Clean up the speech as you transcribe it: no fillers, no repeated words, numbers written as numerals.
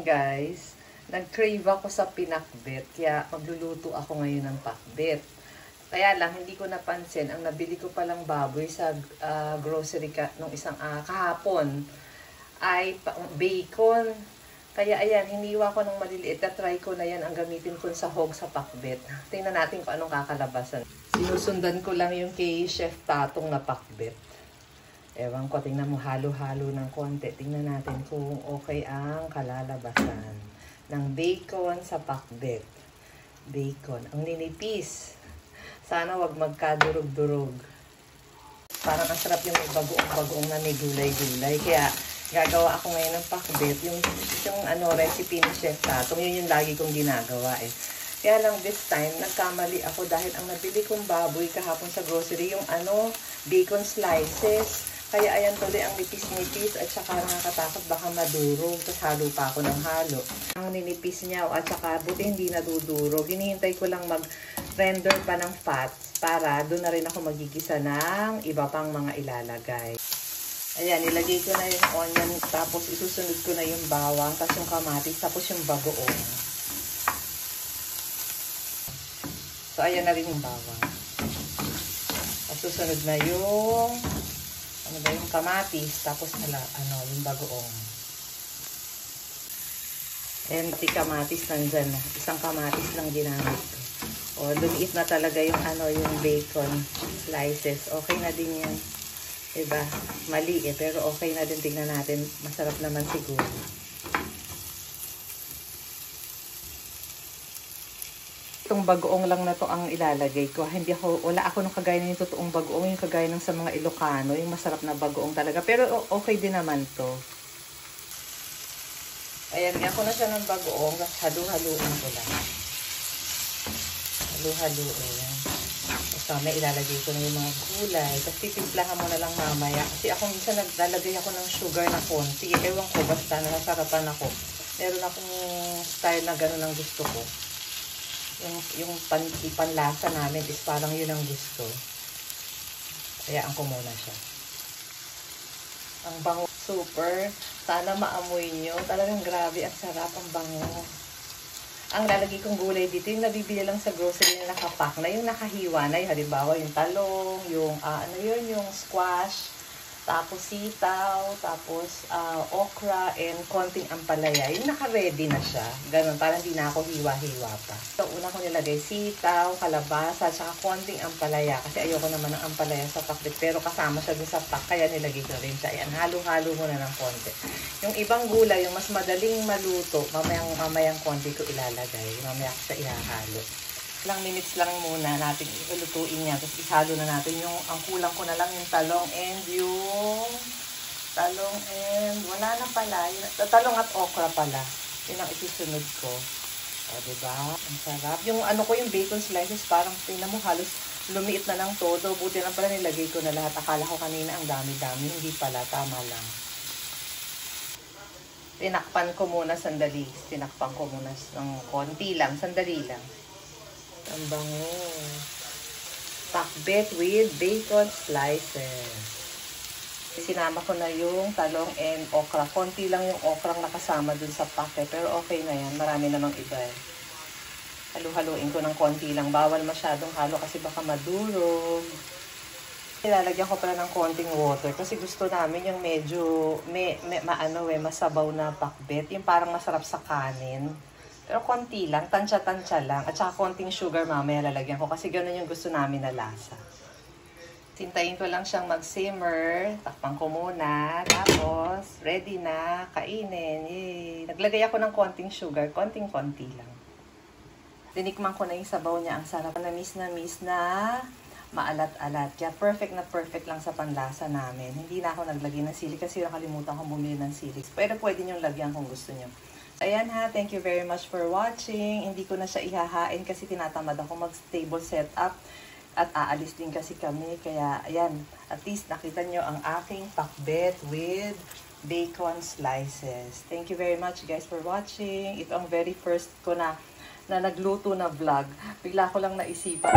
guys, nag-crave ako sa pinakbet. Kaya magluluto ako ngayon ng pakbet. Kaya lang, hindi ko napansin. Ang nabili ko palang baboy sa grocery nung isang kahapon ay bacon. Kaya ayan, hiniwa ko ng maliliit. Try ko na yan ang gamitin ko sa hog sa pakbet. Tingnan natin kung anong kakalabasan. Sinusundan ko lang yung kay Chef Tatong na pakbet. Ewan ko, tingnan mo, halo-halo ng konti. Tingnan natin kung okay ang kalalabasan ng bacon sa pakbet. Bacon. Ang ninipis. Sana wag magkadurog-durog. Parang ang sarap yung bagoong-bagoong na may gulay-gulay. Kaya gagawa ako ngayon ng pakbet. Yung recipe ni Chef Tatong. Yun yung lagi kong ginagawa eh. Kaya lang this time, nagkamali ako dahil ang nabili kong baboy kahapon sa grocery, yung bacon slices. Kaya ayan tuloy ang nipis-nipis at saka nakakatakot baka madurog. Tapos halo pa ako ng halo. Ang ninipis niya at saka buti hindi nadudurog. Hinihintay ko lang mag-render pa ng fats para doon na rin ako magigisa ng iba pang mga ilalagay. Ayan, nilagay ko na yung onion, tapos isusunod ko na yung bawang, tapos yung kamatis, tapos yung bagoong. So, ayan na rin yung bawang. Tapos susunod na yung yung kamatis, tapos yung bagoong. And si kamatis nandyan na. Isang kamatis lang ginamit ko. O, lumiit na talaga yung yung bacon slices. Okay na din yan. Diba? Maliit, pero okay na din. Tingnan natin. Masarap naman siguro. Itong bagoong lang na to ang ilalagay ko. Wala ako nung kagaya ng totoong bagoong, yung kagaya ng sa mga Ilocano, yung masarap na bagoong talaga. Pero okay din naman to. Ayan, ako na siya ng bagoong, halu-haluin ko lang. Halu-haluin. Tapos may ilalagay ko na yung mga gulay. Tapos titimplahan mo na lang mamaya. Kasi ako minsan naglalagay ako ng sugar na konti. Ewan ko, basta nasarapan ako. Meron akong style na gano'n ang gusto ko. Yung panlasa namin is parang yun ang gusto. Hayaan ko muna siya. Ang bango, super. Sana maamoy nyo. Talagang grabe, ang sarap, ang bango. Ang lalagay kong gulay dito, yung nabibili lang sa grocery na nakapack na, yung nakahiwa na, yung halimbawa yung talong, yung yung squash, tapos sitaw, tapos okra, and konting ampalaya. Yung naka-ready na siya. Ganun, parang di na ako hiwa-hiwa pa. So, una ko nilagay sitaw, kalabasa, saka konting ampalaya. Kasi ayoko naman ng ampalaya sa pakbet. Pero kasama siya dun sa pack, kaya nilagay ko rin siya. Ayan, halo-halo muna ng konti. Yung ibang gulay, yung mas madaling maluto, mamayang konti ko ilalagay. Mamaya ko siya ihahalo. Ilang minutes lang muna natin ilutuin niya. Tapos ihalo na natin ang kulang ko na lang yung talong and wala na pala. Talong at okra pala. Yun ang isusunod ko. O, diba? Ang sarap. Yung yung bacon slices, parang tingnan mo halos lumiit na lang todo. Buti lang pala nilagay ko na lahat. Akala ko kanina ang dami-dami. Hindi pala. Tama lang. Tinakpan ko muna sandali. Tinakpan ko muna ng konti lang. Sandali lang. Ang bango. Pakbet with bacon slices. Sinama ko na yung talong and okra. Konti lang yung okrang nakasama dun sa packet. Pero okay na yan. Marami namang iba eh. Halu-haluin ko ng konti lang. Bawal masyadong halo kasi baka madurog. Nilalagyan ko pala ng konting water. Kasi gusto namin yung medyo masabaw na pakbet. Yung parang masarap sa kanin. Pero konti lang, tansya-tansya lang. At saka konting sugar mamaya lalagyan ko kasi gano'n yung gusto namin na lasa. Sintayin ko lang siyang mag-simmer. Takpan ko muna. Tapos, ready na. Kainin. Yay! Naglagay ako ng konting sugar. Konting-konti lang. Tinikman ko na yung sabaw niya. Ang sarap. Na-miss na maalat-alat. Kaya perfect na perfect lang sa panlasa namin. Hindi na ako naglagay ng sili kasi nakalimutan ko bumili ng sili. Pero pwede niyong lagyan kung gusto niyo. Ayan ha, thank you very much for watching. Hindi ko na siya ihahain kasi tinatamad ako mag-table setup at aalis din kasi kami. Kaya ayan, at least nakita nyo ang aking pakbet with bacon slices. Thank you very much guys for watching. Ito ang very first ko na nagluto na vlog. Bigla ko lang naisipan.